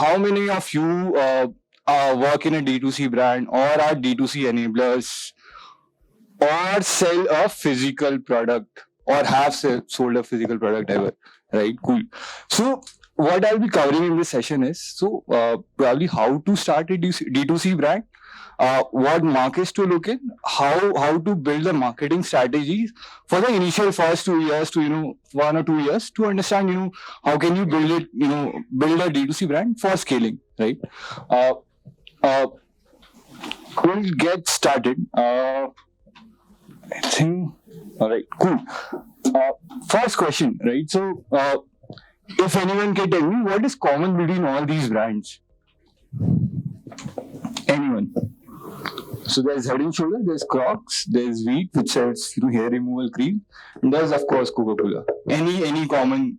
how many of you work in a D2C brand or are D2C enablers or sell a physical product or have sold a physical product ever? Right, cool. So what I'll be covering in this session is probably how to start a D2C brand, what markets to look in, how to build the marketing strategies for the initial first 2 years to 1 or 2 years to understand how can you build it, build a D2C brand for scaling, right? Uh, uh, we'll get started. I think. All right, cool. First question, right? So, if anyone can tell me what is common between all these brands? Anyone? So there's Head and Shoulder, there's Crocs, there's Wheat, which sells hair removal cream, and there's of course Coca-Cola. Any common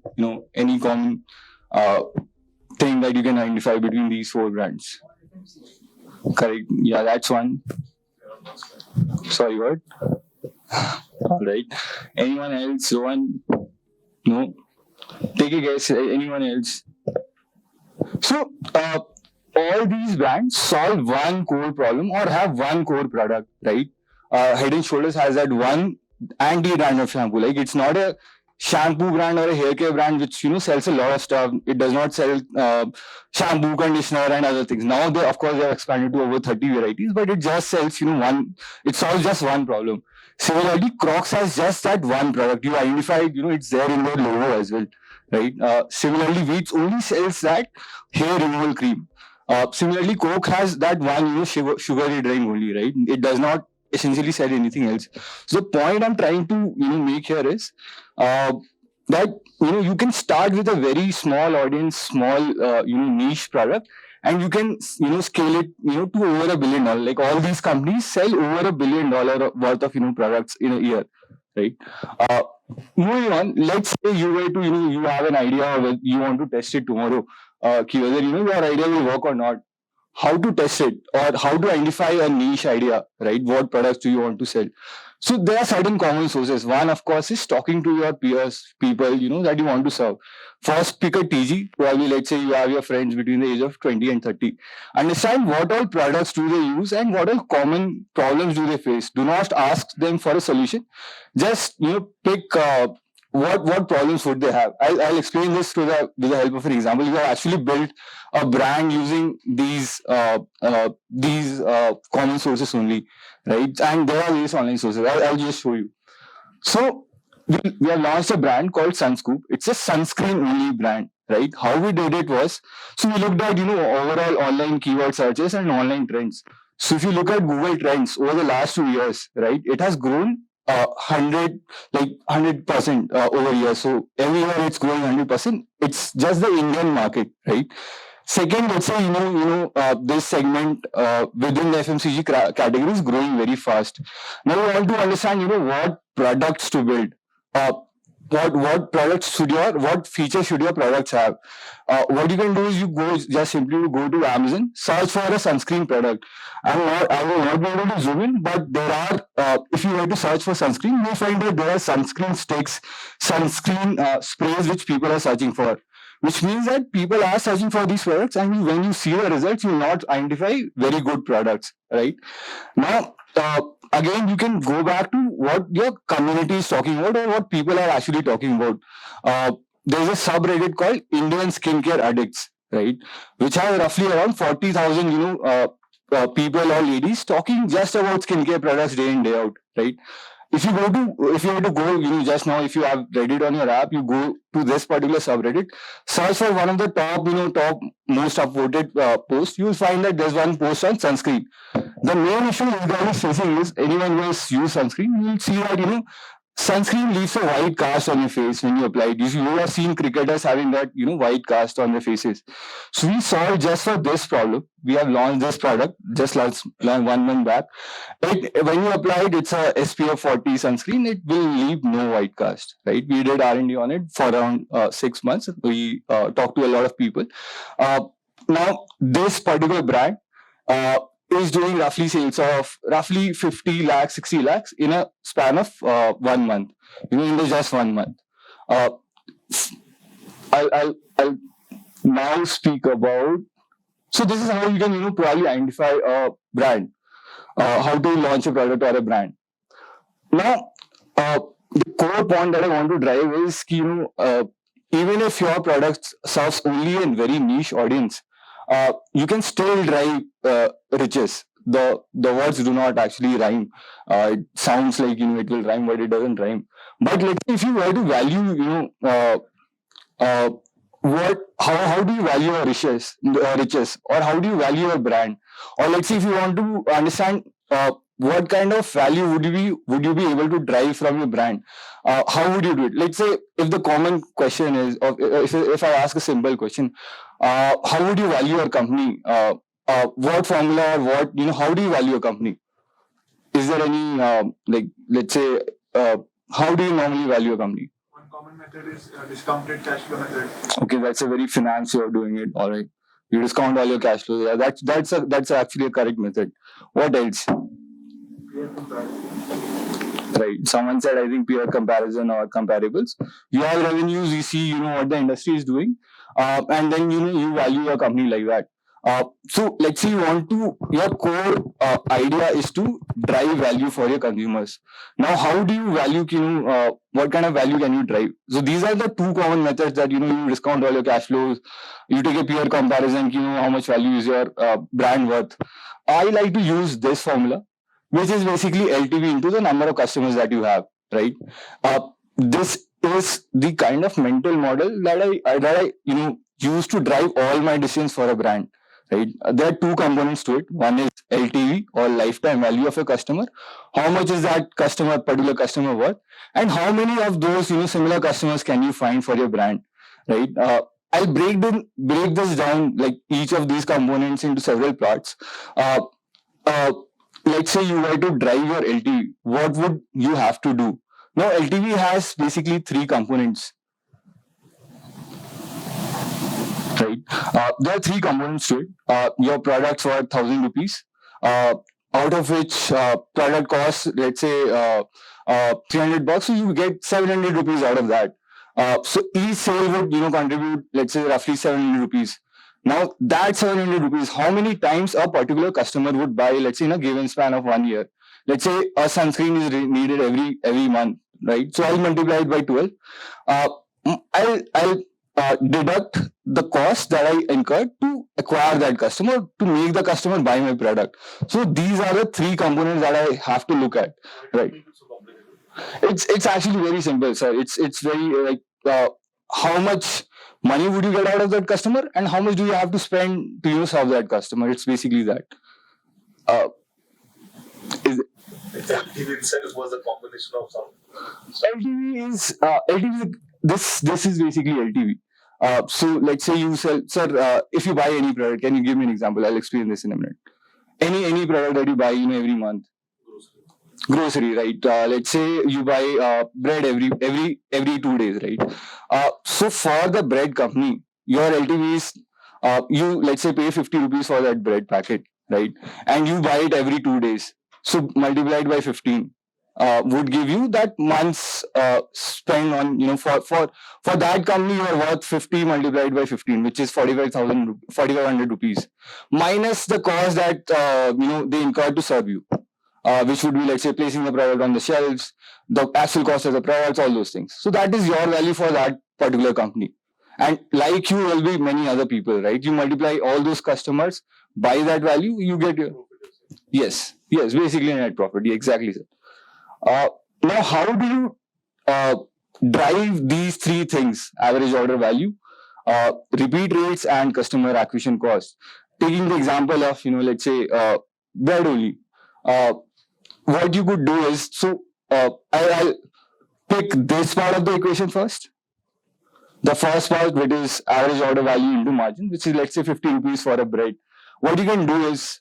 thing that you can identify between these four brands? Correct. Yeah, that's one. Sorry, what? All right. Anyone else? One? No. Take a guess. Anyone else? So, all these brands solve one core problem or have one core product, right? Head and Shoulders has that one anti-brand of shampoo. Like, it's not a shampoo brand or a hair care brand which sells a lot of stuff. It does not sell shampoo, conditioner, and other things. Now they have expanded to over 30 varieties, but it just sells one. It solves just one problem. Similarly, Crocs has just that one product. You identify, it's there in their logo as well, right? Similarly, Wheats only sells that hair removal cream. Similarly, Coke has that one, sugary drink only, right? It does not essentially sell anything else. So the point I'm trying to, make here is that, you can start with a very small audience, small, niche product, and you can, scale it, to over $1 billion. Like all these companies sell over $1 billion worth of, products in a year, right? Moving on, let's say you were to, you have an idea whether you want to test it tomorrow, whether, your idea will work or not. How to test it or how to identify a niche idea, right? What products do you want to sell? So there are certain common sources. One, of course, is talking to your peers, people, that you want to serve. First, pick a TG. Probably, let's say you have your friends between the age of 20 and 30. Understand what all products do they use and what all common problems do they face. Do not ask them for a solution. Just, pick what problems would they have. I'll explain this with the help of an example. You have actually built a brand using these common sources only, right? And there are various online sources. I'll just show you. So we have launched a brand called Sunscoop. It's a sunscreen only brand, right? How we did it was, so we looked at overall online keyword searches and online trends. So if you look at Google Trends over the last 2 years, right, it has grown 100% over year. So every year it's growing 100%. It's just the Indian market, right? Second, let's say this segment within the FMCG category is growing very fast. Now we want to understand what products to build. What features should your products have? What you can do is you simply go to Amazon, search for a sunscreen product. I will not be able to zoom in, but there are, if you were to search for sunscreen, you'll find that there are sunscreen sticks, sunscreen sprays which people are searching for. Which means that people are searching for these products, and when you see the results, you will not identify very good products, right? Now, again, you can go back to what your community is talking about or what people are actually talking about. There's a subreddit called Indian Skincare Addicts, right? Which has roughly around 40,000, people or ladies talking just about skincare products day in, day out, right? If you were to go, just now, if you have Reddit on your app, you go to this particular subreddit, search for one of the top most upvoted posts, you will find that there's one post on sunscreen. The main issue this guy is facing is anyone who has used sunscreen, you will see that, sunscreen leaves a white cast on your face when you apply it. You have seen cricketers having that, white cast on their faces. So we solved just for this problem. We have launched this product just last 1 month back. When you apply it, it's a SPF 40 sunscreen. It will leave no white cast, right? We did R&D on it for around 6 months. We talked to a lot of people. Now, this particular brand is doing roughly sales of roughly 50 lakhs, 60 lakhs in a span of 1 month, in just 1 month. I'll now speak about So this is how you can, probably identify a brand, how to launch a product or a brand. Now, the core point that I want to drive is, even if your product serves only a very niche audience, you can still drive riches. The words do not actually rhyme. It sounds like it will rhyme, but it doesn't rhyme. But let's say if you were to value, uh, how do you value your riches, or how do you value your brand, or let's say if you want to understand what kind of value would you be able to drive from your brand, how would you do it? Let's say if the common question is, or if I ask a simple question, how would you value your company, what formula, or how do you value a company? Is there any let's say, how do you normally value a company? Common method is discounted cash flow method. Okay, that's a very finance way of doing it. All right, you discount all your cash flow. Yeah, that's actually a correct method. What else? Peer comparison. Right. Someone said, I think peer comparison or comparables. You have revenues. You see, what the industry is doing, and then you value your company like that. So let's say your core idea is to drive value for your consumers. Now, how do you value, what kind of value can you drive? So these are the two common methods that, you discount all your cash flows, you take a peer comparison, how much value is your brand worth. I like to use this formula, which is basically LTV into the number of customers that you have, right? This is the kind of mental model that I use to drive all my decisions for a brand. Right. There are two components to it. One is LTV, or lifetime value of a customer. How much is that particular customer worth, and how many of those similar customers can you find for your brand, right? I'll break this down, like each of these components, into several parts. Uh, uh, let's say you were to drive your LTV, what would you have to do? Now, LTV has basically three components. Right. There are three components to it. Your products were 1,000 rupees, out of which product costs, let's say, $300, so you get 700 rupees out of that. So each sale would contribute, let's say, roughly 700 rupees. Now that 700 rupees, how many times a particular customer would buy, let's say, in a given span of 1 year? Let's say a sunscreen is needed every month, right? So I'll multiply it by 12. I'll deduct the cost that I incurred to acquire that customer, to make the customer buy my product. So these are the three components that I have to look at, right? It's actually very simple, sir. It's very like, how much money would you get out of that customer, and how much do you have to spend to serve that customer? It's basically that. LTV itself was a combination of some. LTV is this is basically LTV. So let's say you sell, sir, if you buy any product, can you give me an example? I'll explain this in a minute. Any product that you buy, every month. Grocery, right? Let's say you buy bread every 2 days, right? So for the bread company, your LTV is, you, let's say, pay 50 rupees for that bread packet, right? And you buy it every 2 days. So multiplied by 15 would give you that month's spend on, for that company, you are worth 50 multiplied by 15, which is 4,500 rupees, minus the cost that they incur to serve you. Which would be, let's say, placing the product on the shelves, the actual cost of the products, all those things. So that is your value for that particular company. And like you will be many other people, right? You multiply all those customers by that value, you get your... Yes, basically net profit. Yeah, exactly, sir. Now, how do you drive these three things: average order value, repeat rates, and customer acquisition cost? Taking the example of, let's say, bread only. What you could do is, so I'll pick this part of the equation first. The first part, which is average order value into margin, which is, let's say, 50 rupees for a bread. What you can do is,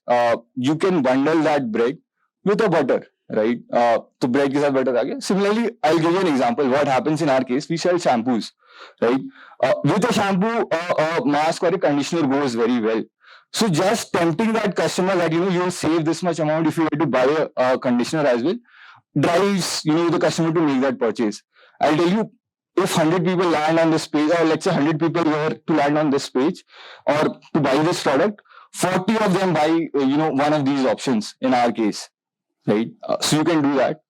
you can bundle that bread with a butter, right? So bread ke saath butter aa gaya. Similarly, I'll give you an example. What happens in our case, we sell shampoos, right? With a shampoo, a mask or a conditioner goes very well. So just tempting that customer that you'll save this much amount if you were to buy a conditioner as well, drives the customer to make that purchase. I'll tell you, if 100 people land on this page, or let's say 100 people were to land on this page or to buy this product, 40 of them buy, one of these options in our case, right? So you can do that.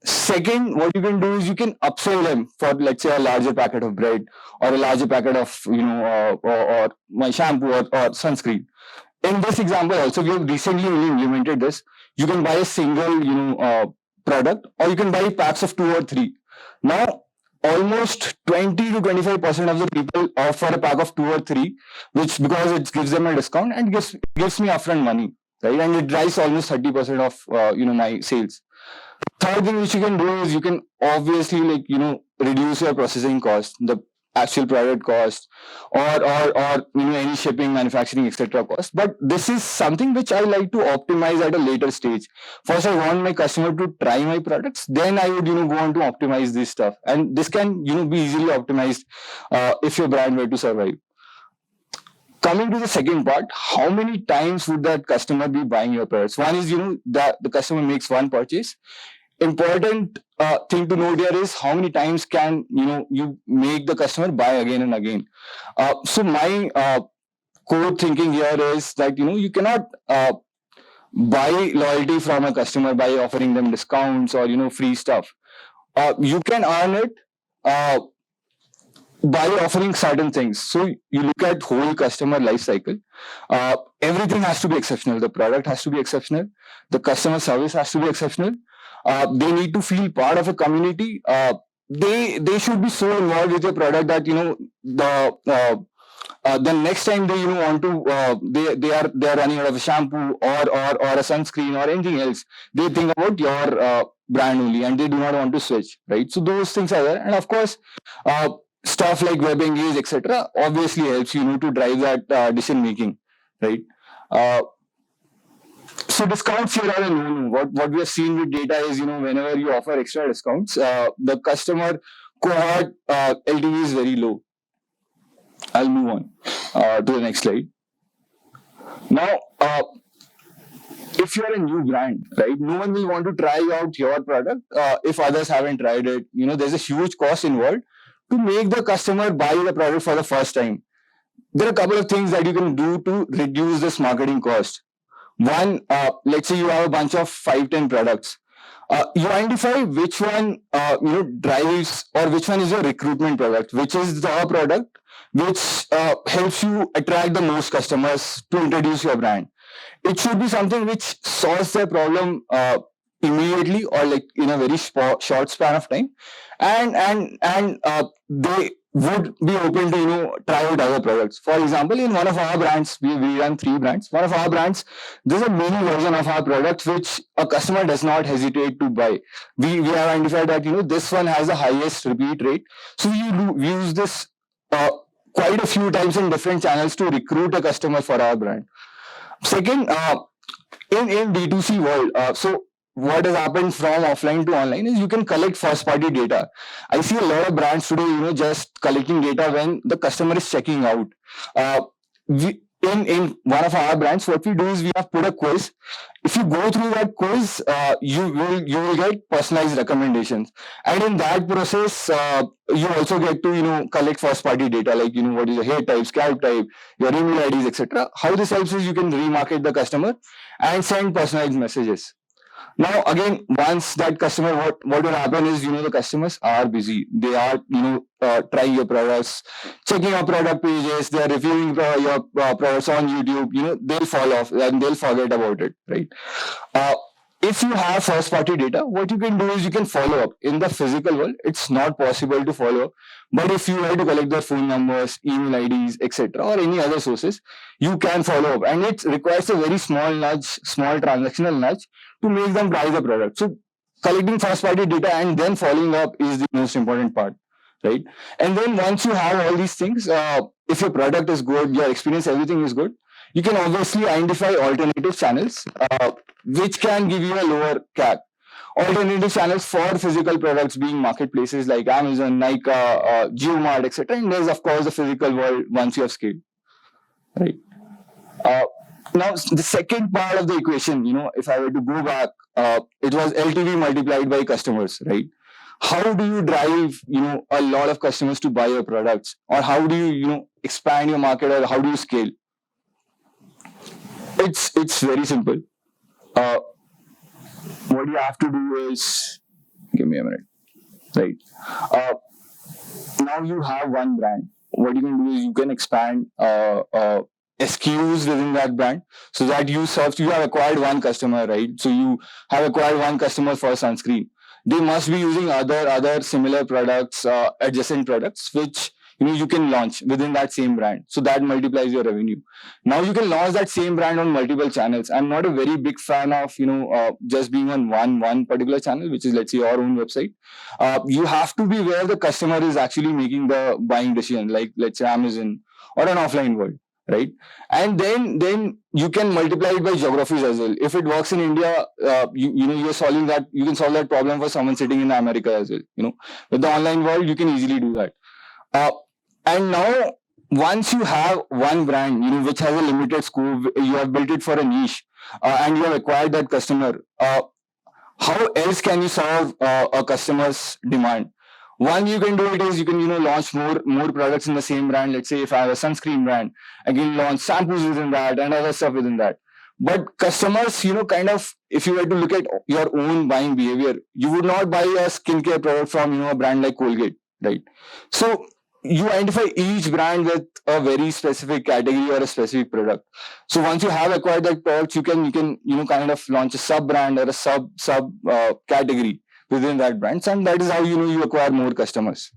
Second, what you can do is you can upsell them for, let's say, a larger packet of bread or a larger packet of, or my shampoo or sunscreen. In this example also, we have recently only implemented this. You can buy a single, product, or you can buy packs of 2 or 3. Now, almost 20 to 25% of the people opt for a pack of 2 or 3, which, because it gives them a discount and gives me upfront money, right? And it drives almost 30% of, my sales. Third thing which you can do is you can obviously, reduce your processing cost, the actual product cost, or any shipping, manufacturing, etc. cost. But this is something which I like to optimize at a later stage. First, I want my customer to try my products, then I would go on to optimize this stuff, and this can be easily optimized if your brand were to survive. Coming to the second part, how many times would that customer be buying your products? One is, that the customer makes one purchase. Important thing to note here is how many times can you make the customer buy again and again. So my core thinking here is that you cannot buy loyalty from a customer by offering them discounts or free stuff. You can earn it by offering certain things. So you look at whole customer life cycle. Everything has to be exceptional. The product has to be exceptional. The customer service has to be exceptional. They need to feel part of a community. They should be so involved with your product that the next time they want to they are running out of a shampoo or a sunscreen or anything else, they think about your brand only, and they do not want to switch, right? So those things are there, and of course, stuff like WebEngage, etc., obviously helps to drive that decision making, right? So discounts here are a no-no. What we have seen with data is, whenever you offer extra discounts, the customer cohort LTV is very low. I'll move on to the next slide. Now, if you're a new brand, right, no one will want to try out your product if others haven't tried it. There's a huge cost involved to make the customer buy the product for the first time. There are a couple of things that you can do to reduce this marketing cost. One, let's say you have a bunch of 5-10 products. You identify which one drives, or which one is your recruitment product, which is the product which helps you attract the most customers to introduce your brand. It should be something which solves their problem immediately, or like in a very short span of time, and they would be open to try out other products. For example, in one of our brands, we run 3 brands. One of our brands, there's a mini version of our product which a customer does not hesitate to buy. We have identified that this one has the highest repeat rate, so we use this quite a few times in different channels to recruit a customer for our brand. Second, in D2C world, so what has happened from offline to online is you can collect first party data. I see a lot of brands today, just collecting data when the customer is checking out. In one of our brands, what we do is we have put a quiz. If you go through that quiz, you will get personalized recommendations, and in that process, you also get to collect first party data, like what is your hair type, scalp type, your email IDs, etc. How this helps is you can remarket the customer and send personalized messages. Now, again, once that customer, what will happen is, the customers are busy. They are, trying your products, checking your product pages, they are reviewing your products on YouTube, they'll fall off and they'll forget about it, right? If you have first party data, what you can do is you can follow up. In the physical world, it's not possible to follow up. But if you were to collect their phone numbers, email IDs, etc., or any other sources, you can follow up. And it requires a very small nudge, small transactional nudge to make them buy the product. So collecting first party data and then following up is the most important part, right? And then once you have all these things, if your product is good, your experience, everything is good, you can obviously identify alternative channels which can give you a lower CAC. Alternative channels for physical products being marketplaces like Amazon, Nykaa, JioMart, etc. And there's of course the physical world once you have scaled, right? Now the second part of the equation, if I were to go back, it was LTV multiplied by customers, right? How do you drive, a lot of customers to buy your products, or how do you, expand your market, or how do you scale? It's very simple. What you have to do is, give me a minute, right? Now you have one brand. What you can do is you can expand SKUs within that brand, so that you have acquired one customer, right? So you have acquired one customer for sunscreen. They must be using other similar products, adjacent products, which you can launch within that same brand. So that multiplies your revenue. Now you can launch that same brand on multiple channels. I'm not a very big fan of just being on one particular channel, which is, let's say, your own website. You have to be where the customer is actually making the buying decision, like, let's say, Amazon or an offline world, right? And then you can multiply it by geographies as well. If it works in India, you're solving that. You can solve that problem for someone sitting in America as well. With the online world, you can easily do that. And now, once you have one brand, which has a limited scope, you have built it for a niche, and you have acquired that customer. How else can you solve a customer's demand? One you can do it is you can launch more products in the same brand. Let's say if I have a sunscreen brand, I can launch shampoos within that and other stuff within that. But customers, kind of, if you were to look at your own buying behavior, you would not buy a skincare product from a brand like Colgate, right? So you identify each brand with a very specific category or a specific product. So once you have acquired that product, you can kind of launch a sub brand or a sub category within that brand, and that is how you acquire more customers.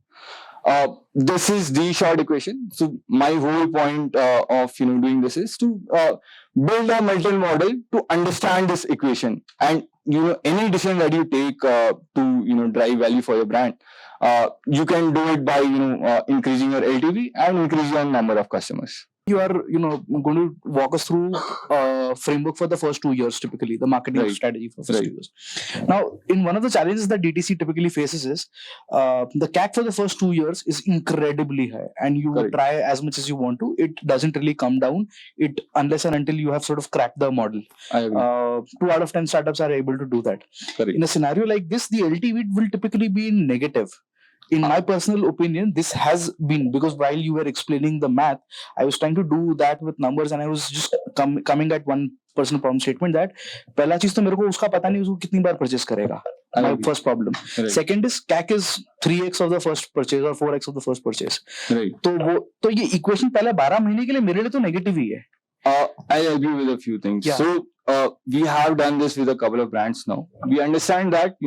This is the short equation. So my whole point of doing this is to build a mental model to understand this equation, and any decision that you take to drive value for your brand, you can do it by increasing your LTV and increasing your number of customers. You are going to walk us through a framework for the first 2 years, typically the marketing strategy for first 2 years. Now, in one of the challenges that DTC typically faces is the CAC for the first 2 years is incredibly high, and you try as much as you want to, it doesn't really come down unless and until you have sort of cracked the model. 2 out of 10 startups are able to do that. In a scenario like this, the LTV will typically be negative. In my personal opinion, this has been because while you were explaining the math, I was trying to do that with numbers, and I was just coming at one personal problem statement that पहला चीज तो मेरे को उसका पता नहीं उसको कितनी बार purchase करेगा. My first problem. Second is CAC is 3x of the first purchase or 4x of the first purchase. तो ये equation पहले 12 महीने के लिए मेरे लिए तो negative ही है. I agree with a few things. Yeah. So we have done this with a couple of brands now. We understand that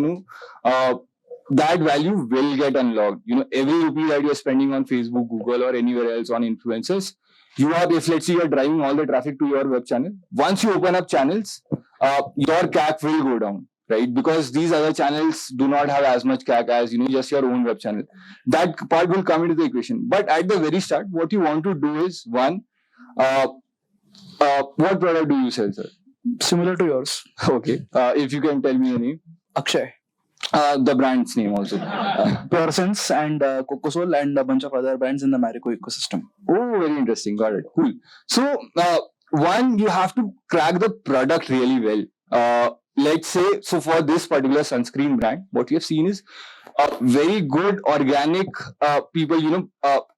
that value will get unlocked. Every rupee that you're spending on Facebook, Google, or anywhere else on influencers, if let's say you're driving all the traffic to your web channel, once you open up channels, your CAC will go down, right? Because these other channels do not have as much CAC as just your own web channel. That part will come into the equation. But at the very start, what you want to do is one, what product do you sell, sir? Similar to yours. Okay. If you can tell me a name. Akshay. The brand's name also. Pure Sense and Cocosol and a bunch of other brands in the Marico ecosystem. Oh, very interesting. Got it. Cool. So, one, you have to crack the product really well. Let's say, so for this particular sunscreen brand, what we have seen is very good organic people,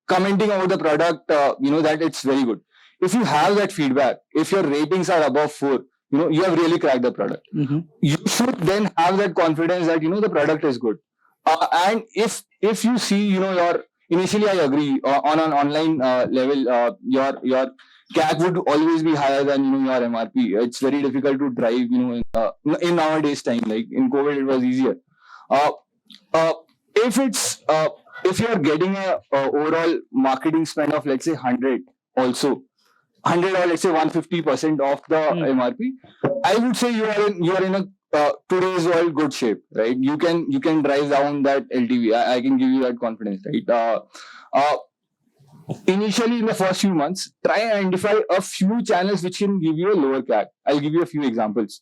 commenting about the product, that it's very good. If you have that feedback, if your ratings are above 4, you have really cracked the product. Mm-hmm. You should then have that confidence that the product is good. And if you see initially I agree on an online level, your CAC would always be higher than your MRP. It's very difficult to drive in nowadays time. Like in COVID, it was easier. If you're getting a overall marketing spend of, let's say, 100 also. 100 or let's say 150% of the MRP, I would say you are in a today's world good shape, right? You can drive down that LTV. I can give you that confidence, right? Initially in the first few months, try and identify a few channels which can give you a lower CAC. I'll give you a few examples.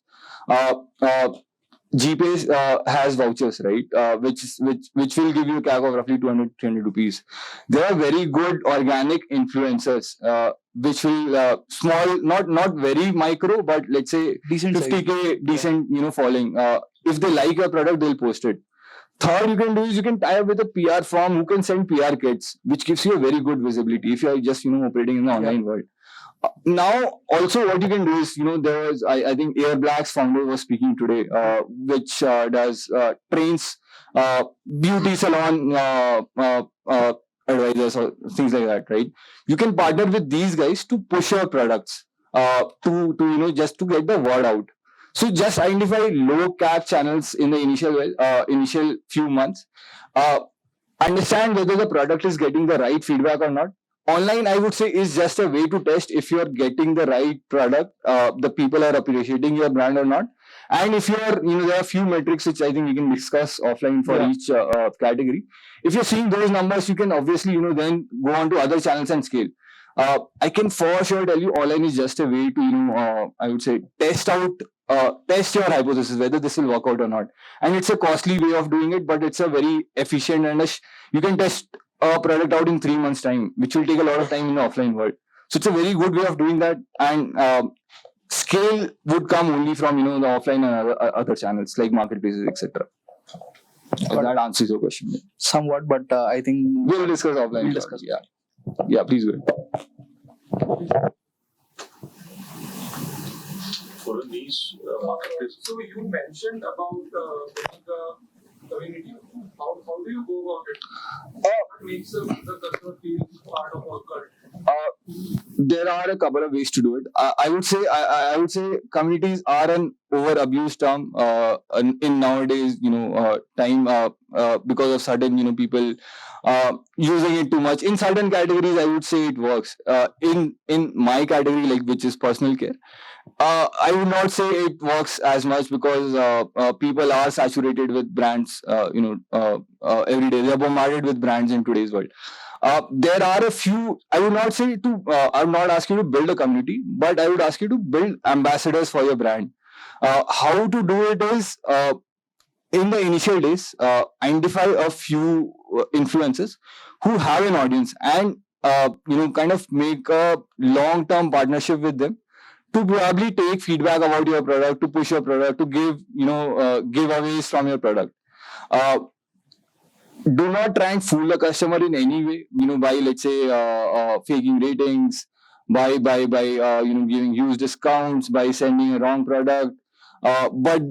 GPay has vouchers, right? Which will give you a CAC of roughly 200 rupees. There are very good organic influencers, which will small, not very micro, but let's say decent 50K, decent, following. If they like your product, they'll post it. Third, you can do is you can tie up with a PR firm who can send PR kits, which gives you a very good visibility if you are just operating in the online world. Now, also what you can do is, there was, I think Air Black's founder was speaking today, which does trains beauty salon advisors or things like that, right? You can partner with these guys to push your products, just to get the word out. So just identify low CAC channels in the initial few months. Understand whether the product is getting the right feedback or not. Online, I would say, is just a way to test if you are getting the right product, the people are appreciating your brand or not. And if you are, there are a few metrics which I think we can discuss offline for each category. If you're seeing those numbers, you can obviously, then go on to other channels and scale. I can for sure tell you online is just a way to, I would say, test your hypothesis, whether this will work out or not. And it's a costly way of doing it, but it's a very efficient and you can test a product out in 3 months' time, which will take a lot of time in the offline world. So it's a very good way of doing that. And scale would come only from, the offline and other channels like marketplaces, etc. If that answers your question. Somewhat, but I think We'll discuss offline. We'll discuss. Yeah, please go ahead. For a niche marketplace. So you mentioned about building the community. How do you go about it? What makes the customer feel part of our cult? There are a couple of ways to do it. I would say communities are an over-abused term in nowadays time because of certain people using it too much. In certain categories, I would say it works. In my category, like which is personal care, I would not say it works as much because people are saturated with brands. Every day they are bombarded with brands in today's world. There are a few. I would not say to. I would not ask you to build a community, but I would ask you to build ambassadors for your brand. How to do it is in the initial days, identify a few influencers who have an audience and kind of make a long-term partnership with them to probably take feedback about your product, to push your product, to give giveaways from your product. Do not try and fool the customer in any way, by let's say faking ratings, by giving huge discounts, by sending a wrong product, but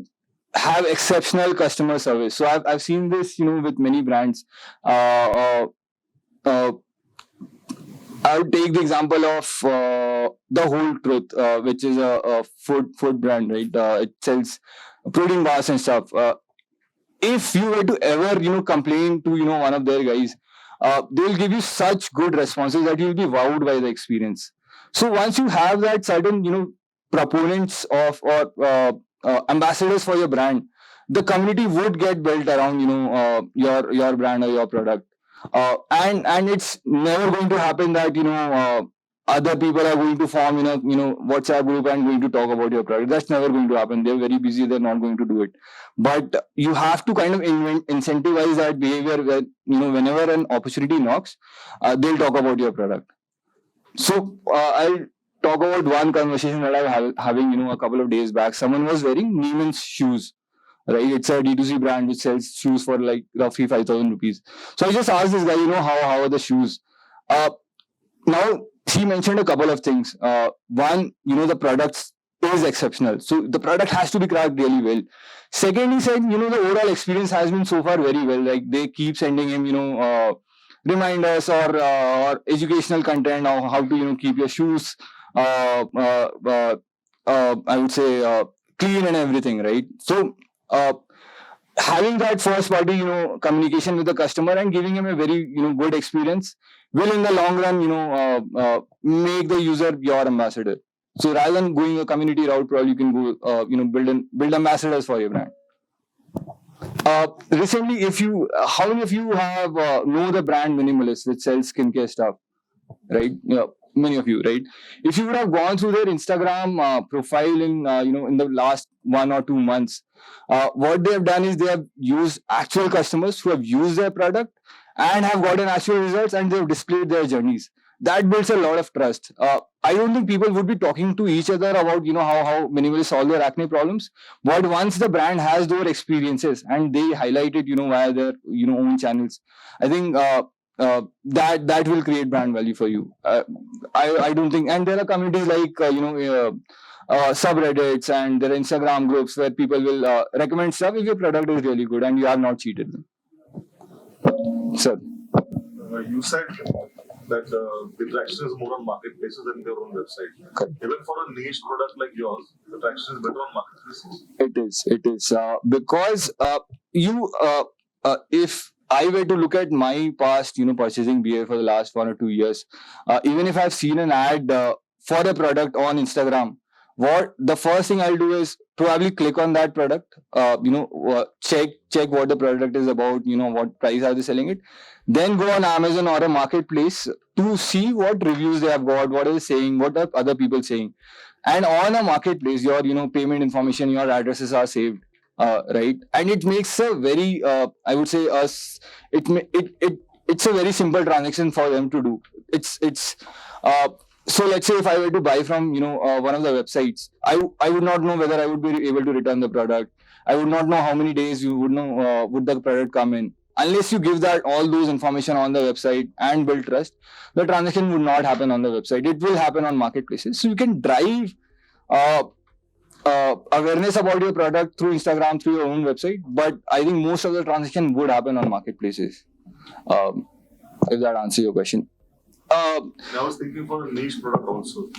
have exceptional customer service. So I've seen this with many brands. I would take the example of The Whole Truth, which is a food brand, right? It sells protein bars and stuff. If you were to ever complain to one of their guys, they'll give you such good responses that you'll be wowed by the experience. So once you have that certain proponents of or ambassadors for your brand, the community would get built around your brand or your product. And it's never going to happen that other people are going to form WhatsApp group and going to talk about your product. That's never going to happen. They're very busy. They're not going to do it. But you have to kind of incentivize that behavior where whenever an opportunity knocks, they'll talk about your product. So I'll talk about one conversation that I was having a couple of days back. Someone was wearing Neiman's shoes. Right, it's a D2C brand which sells shoes for like roughly 5,000 rupees. So I just asked this guy, how are the shoes? Now he mentioned a couple of things. One, the product is exceptional, so the product has to be cracked really well. Second, he said, the overall experience has been so far very well. Like they keep sending him, reminders or educational content on how to keep your shoes. I would say clean and everything, right? So having that first party communication with the customer and giving him a very good experience will in the long run make the user your ambassador. So rather than going a community route, probably you can go build ambassadors for your brand. Recently, how many of you have know the brand Minimalist, which sells skincare stuff, right? Many of you, right? If you would have gone through their Instagram profile in in the last 1 or 2 months, what they have done is they have used actual customers who have used their product and have gotten actual results, and they have displayed their journeys. that builds a lot of trust. I don't think people would be talking to each other about how minimalists solve their acne problems, but once the brand has those experiences and they highlight it via their own channels, I think that will create brand value for you. I don't think, and there are communities like subreddits, and there are Instagram groups where people will recommend stuff if your product is really good and you have not cheated them. Sir. You said that the traction is more on marketplaces than their own website. Correct. Even for a niche product like yours, the traction is better on marketplaces. It is because if I were to look at my past purchasing behavior for the last 1 or 2 years, even if I've seen an ad for a product on Instagram, what the first thing I'll do is probably click on that product, check what the product is about, what price are they selling it, then go on Amazon or a marketplace to see what reviews they have got, what are they saying, what are other people saying. And on a marketplace, your payment information, your addresses are saved, right? And it makes a very I would say it's a very simple transaction for them to do. So let's say if I were to buy from one of the websites, I would not know whether I would be able to return the product. I would not know how many days you would know would the product come in. Unless you give that all those information on the website and build trust, the transaction would not happen on the website. It will happen on marketplaces. So you can drive awareness about your product through Instagram, through your own website. But I think most of the transaction would happen on marketplaces. If that answers your question. I was thinking for a niche product also.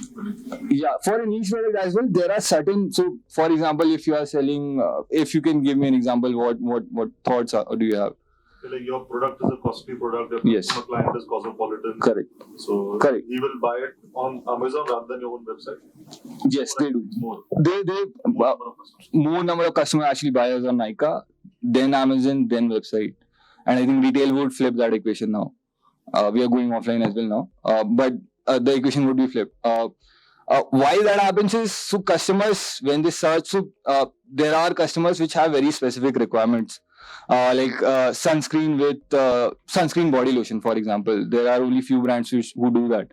Yeah, for a niche product as well, there are certain. So, for example, if you are selling, if you can give me an example, what thoughts do you have? Like your product is a costly product, your Yes. customer client is cosmopolitan. Correct. So Correct. he will buy it on Amazon rather than your own website. Yes, they do. More. They More number of customers. more number of customers actually buyers on Nykaa, then Amazon, then website, and I think retail would flip that equation now. We are going offline as well now, but the equation would be flipped. Why that happens is, so customers, when they search, there are customers which have very specific requirements, like sunscreen with sunscreen body lotion, for example. There are only few brands who do that,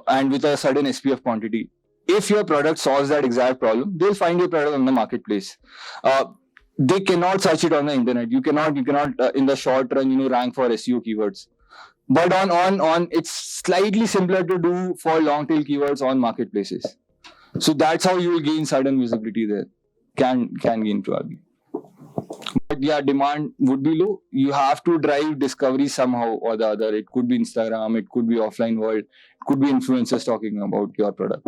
and with a certain SPF quantity. If your product solves that exact problem, they'll find your product on the marketplace. They cannot search it on the internet. You cannot in the short run rank for SEO keywords. But on it's slightly simpler to do for long tail keywords on marketplaces. So that's how you will gain certain visibility there. Can gain probably. But yeah, demand would be low. You have to drive discovery somehow or the other. It could be Instagram, it could be offline world, it could be influencers talking about your product.